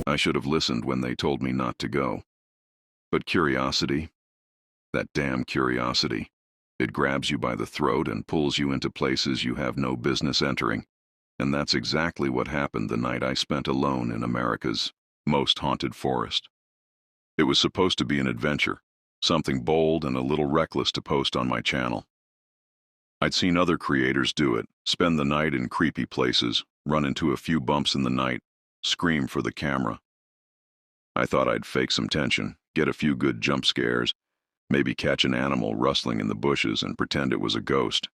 I should have listened when they told me not to go. But curiosity, that damn curiosity, it grabs you by the throat and pulls you into places you have no business entering. And that's exactly what happened the night I spent alone in America's most haunted forest. It was supposed to be an adventure, something bold and a little reckless to post on my channel. I'd seen other creators do it, spend the night in creepy places, run into a few bumps in the night, scream for the camera. I thought I'd fake some tension, get a few good jump scares, maybe catch an animal rustling in the bushes and pretend it was a ghost.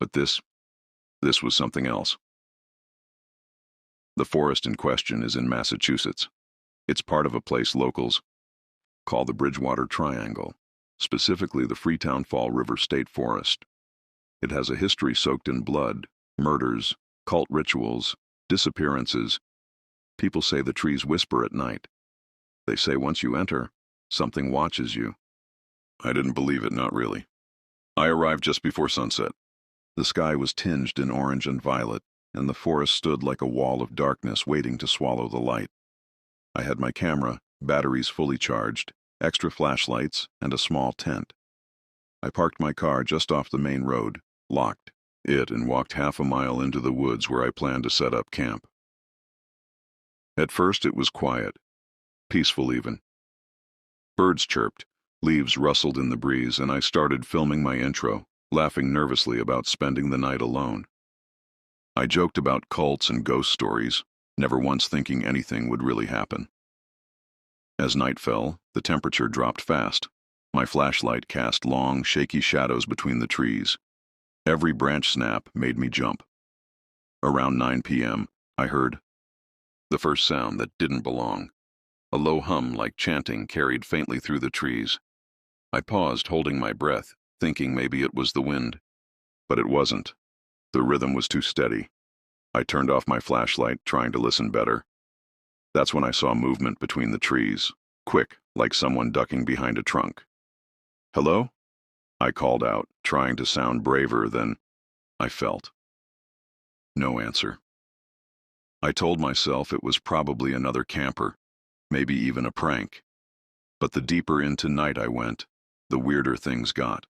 But this was something else. The forest in question is in Massachusetts. It's part of a place locals call the Bridgewater Triangle, specifically the Freetown Fall River State Forest. It has a history soaked in blood, murders, cult rituals, disappearances. People say the trees whisper at night. They say once you enter, something watches you. I didn't believe it, not really. I arrived just before sunset. The sky was tinged in orange and violet, and the forest stood like a wall of darkness waiting to swallow the light. I had my camera, batteries fully charged, extra flashlights, and a small tent. I parked my car just off the main road, locked it, and walked half a mile into the woods where I planned to set up camp. At first it was quiet, peaceful even. Birds chirped, leaves rustled in the breeze, and I started filming my intro, laughing nervously about spending the night alone. I joked about cults and ghost stories, never once thinking anything would really happen. As night fell, the temperature dropped fast. My flashlight cast long, shaky shadows between the trees. Every branch snap made me jump. Around 9 p.m., I heard the first sound that didn't belong. A low hum like chanting carried faintly through the trees. I paused, holding my breath, thinking maybe it was the wind. But it wasn't. The rhythm was too steady. I turned off my flashlight, trying to listen better. That's when I saw movement between the trees, quick, like someone ducking behind a trunk. "Hello?" I called out, trying to sound braver than I felt. No answer. I told myself it was probably another camper, maybe even a prank. But the deeper into night I went, the weirder things got.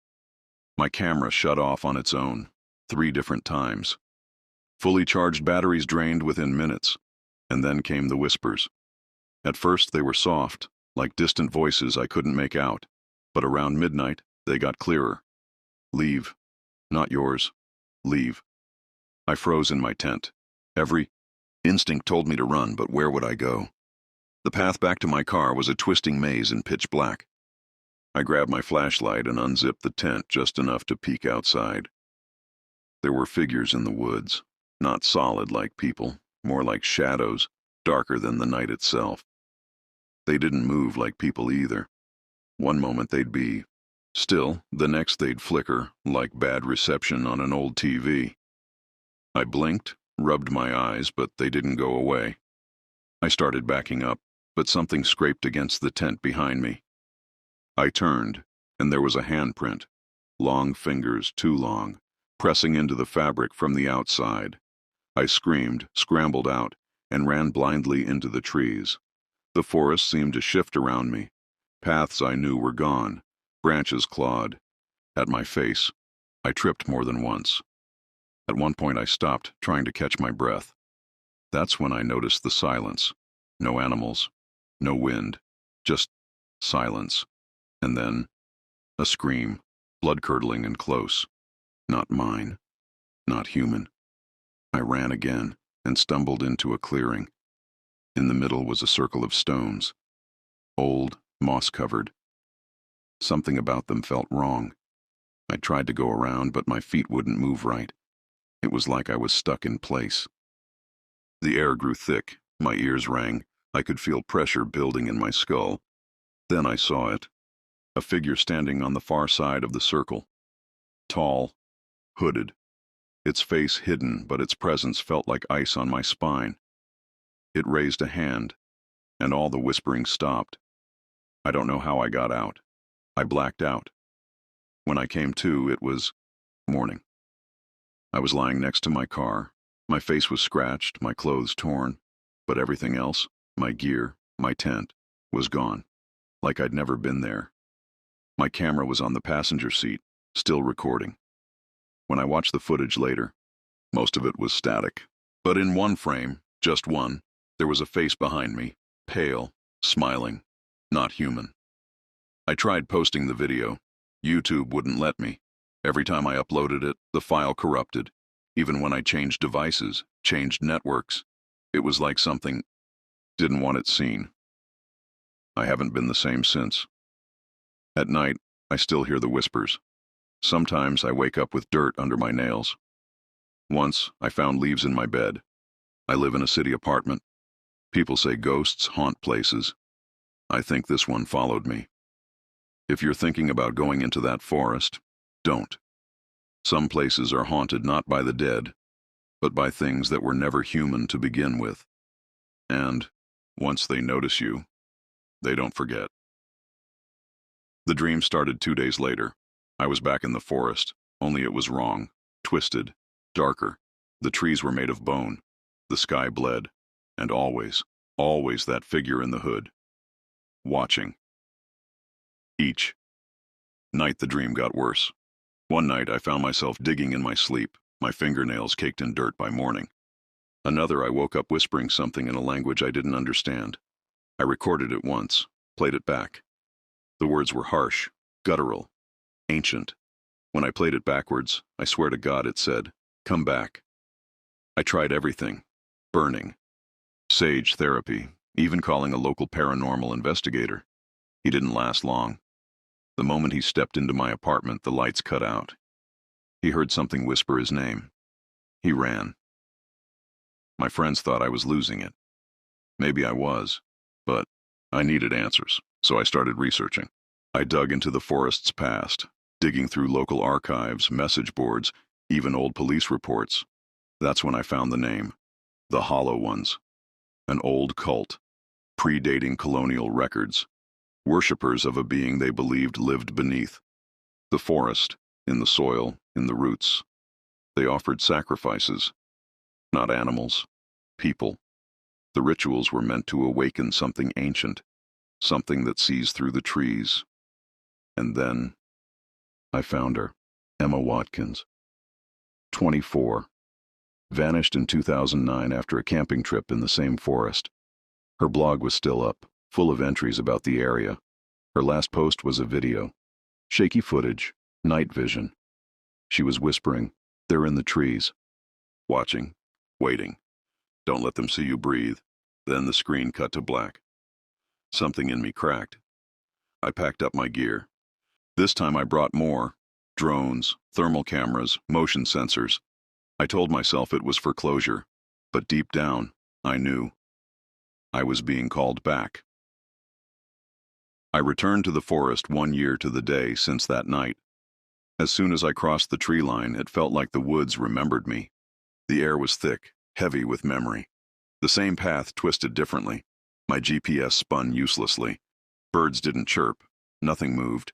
My camera shut off on its own, 3 different times. Fully charged batteries drained within minutes, and then came the whispers. At first they were soft, like distant voices I couldn't make out, but around midnight they got clearer. "Leave. Not yours. Leave." I froze in my tent. Every instinct told me to run, but where would I go? The path back to my car was a twisting maze in pitch black. I grabbed my flashlight and unzipped the tent just enough to peek outside. There were figures in the woods, not solid like people, more like shadows, darker than the night itself. They didn't move like people either. One moment they'd be still, the next they'd flicker, like bad reception on an old TV. I blinked, rubbed my eyes, but they didn't go away. I started backing up, but something scraped against the tent behind me. I turned, and there was a handprint, long fingers, too long, pressing into the fabric from the outside. I screamed, scrambled out, and ran blindly into the trees. The forest seemed to shift around me. Paths I knew were gone, branches clawed. At my face, I tripped more than once. At one point I stopped, trying to catch my breath. That's when I noticed the silence. No animals, no wind, just silence. And then, a scream, blood-curdling and close. Not mine, not human. I ran again and stumbled into a clearing. In the middle was a circle of stones, old, moss-covered. Something about them felt wrong. I tried to go around, but my feet wouldn't move right. It was like I was stuck in place. The air grew thick, my ears rang. I could feel pressure building in my skull. Then I saw it. A figure standing on the far side of the circle. Tall, hooded. Its face hidden, but its presence felt like ice on my spine. It raised a hand, and all the whispering stopped. I don't know how I got out. I blacked out. When I came to, it was morning. I was lying next to my car. My face was scratched, my clothes torn, but everything else, My gear, my tent, was gone, like I'd never been there. My camera was on the passenger seat, still recording. When I watched the footage later, most of it was static. But in one frame, just one, there was a face behind me, pale, smiling, not human. I tried posting the video. YouTube wouldn't let me. Every time I uploaded it, the file corrupted. Even when I changed devices, changed networks, it was like something didn't want it seen. I haven't been the same since. At night, I still hear the whispers. Sometimes I wake up with dirt under my nails. Once, I found leaves in my bed. I live in a city apartment. People say ghosts haunt places. I think this one followed me. If you're thinking about going into that forest, don't. Some places are haunted not by the dead, but by things that were never human to begin with. And, once they notice you, they don't forget. The dream started 2 days later. I was back in the forest, only it was wrong, twisted, darker. The trees were made of bone. The sky bled. And always, always that figure in the hood. Watching. Each night the dream got worse. One night I found myself digging in my sleep, my fingernails caked in dirt by morning. Another I woke up whispering something in a language I didn't understand. I recorded it once, played it back. The words were harsh, guttural, ancient. When I played it backwards, I swear to God it said, "Come back." I tried everything. Burning. Sage therapy, even calling a local paranormal investigator. He didn't last long. The moment he stepped into my apartment, the lights cut out. He heard something whisper his name. He ran. My friends thought I was losing it. Maybe I was, but I needed answers, so I started researching. I dug into the forest's past, digging through local archives, message boards, even old police reports. That's when I found the name, the Hollow Ones, an old cult, predating colonial records, worshippers of a being they believed lived beneath. The forest, in the soil, in the roots. They offered sacrifices, not animals, people. The rituals were meant to awaken something ancient, something that sees through the trees. And then, I found her, Emma Watkins. 24. Vanished in 2009 after a camping trip in the same forest. Her blog was still up, full of entries about the area. Her last post was a video. Shaky footage, night vision. She was whispering, "They're in the trees." Watching, waiting. Don't let them see you breathe. Then the screen cut to black. Something in me cracked. I packed up my gear. This time I brought more. Drones, thermal cameras, motion sensors. I told myself it was for closure, but deep down, I knew. I was being called back. I returned to the forest 1 year to the day since that night. As soon as I crossed the tree line, it felt like the woods remembered me. The air was thick, heavy with memory. The same path twisted differently. My GPS spun uselessly. Birds didn't chirp. Nothing moved.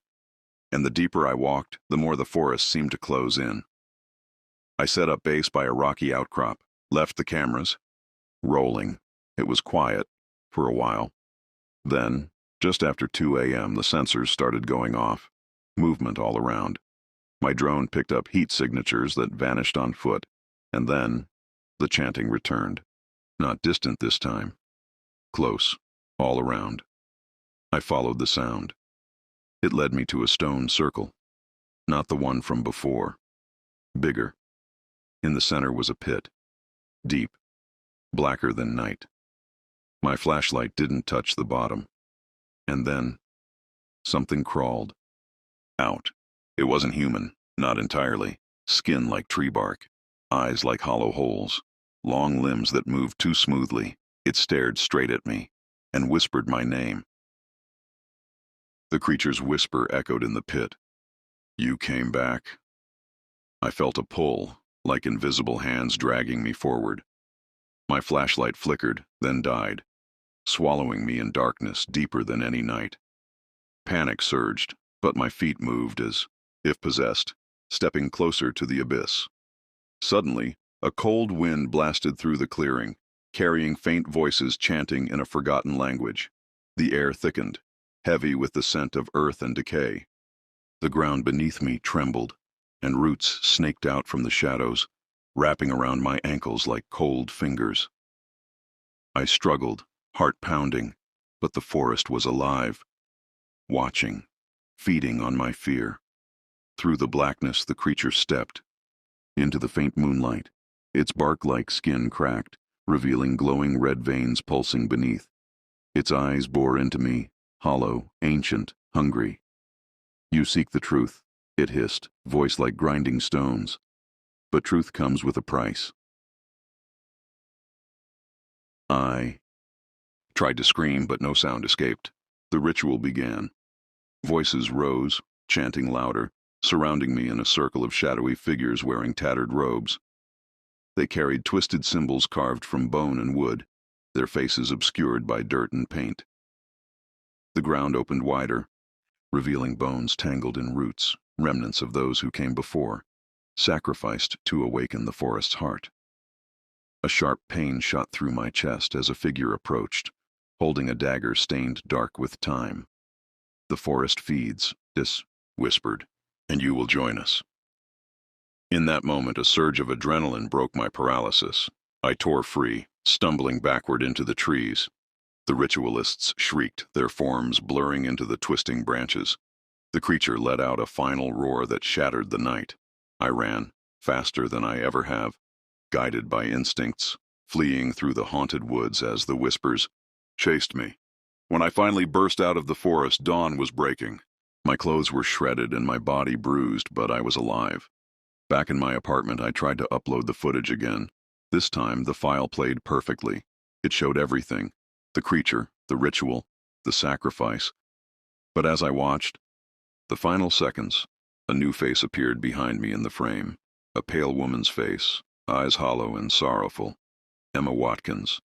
And the deeper I walked, the more the forest seemed to close in. I set up base by a rocky outcrop, left the cameras. Rolling. It was quiet, for a while. Then, just after 2 a.m., the sensors started going off. Movement all around. My drone picked up heat signatures that vanished on foot. And then, the chanting returned. Not distant this time. Close, all around. I followed the sound. It led me to a stone circle. Not the one from before. Bigger. In the center was a pit. Deep. Blacker than night. My flashlight didn't touch the bottom. And then, something crawled. Out. It wasn't human, not entirely. Skin like tree bark. Eyes like hollow holes. Long limbs that moved too smoothly. It stared straight at me, and whispered my name. The creature's whisper echoed in the pit. "You came back." I felt a pull, like invisible hands dragging me forward. My flashlight flickered, then died, swallowing me in darkness deeper than any night. Panic surged, but my feet moved as if possessed, stepping closer to the abyss. Suddenly, a cold wind blasted through the clearing, carrying faint voices chanting in a forgotten language. The air thickened, heavy with the scent of earth and decay. The ground beneath me trembled, and roots snaked out from the shadows, wrapping around my ankles like cold fingers. I struggled, heart pounding, but the forest was alive, watching, feeding on my fear. Through the blackness the creature stepped. Into the faint moonlight, its bark-like skin cracked, revealing glowing red veins pulsing beneath. Its eyes bore into me, hollow, ancient, hungry. "You seek the truth," it hissed, voice like grinding stones. "But truth comes with a price." I tried to scream, but no sound escaped. The ritual began. Voices rose, chanting louder, surrounding me in a circle of shadowy figures wearing tattered robes. They carried twisted symbols carved from bone and wood, their faces obscured by dirt and paint. The ground opened wider, revealing bones tangled in roots, remnants of those who came before, sacrificed to awaken the forest's heart. A sharp pain shot through my chest as a figure approached, holding a dagger stained dark with time. "The forest feeds," this whispered, "and you will join us." In that moment, a surge of adrenaline broke my paralysis. I tore free, stumbling backward into the trees. The ritualists shrieked, their forms blurring into the twisting branches. The creature let out a final roar that shattered the night. I ran, faster than I ever have, guided by instincts, fleeing through the haunted woods as the whispers chased me. When I finally burst out of the forest, dawn was breaking. My clothes were shredded and my body bruised, but I was alive. Back in my apartment, I tried to upload the footage again. This time, the file played perfectly. It showed everything: the creature, the ritual, the sacrifice. But as I watched, the final seconds, a new face appeared behind me in the frame. A pale woman's face, eyes hollow and sorrowful. Emma Watkins.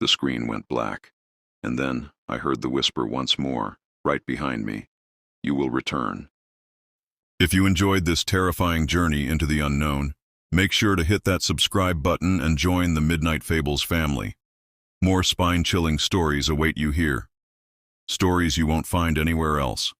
The screen went black. And then I heard the whisper once more, right behind me: "You will return." If you enjoyed this terrifying journey into the unknown, make sure to hit that subscribe button and join the Midnight Fables family. More spine-chilling stories await you here. Stories you won't find anywhere else.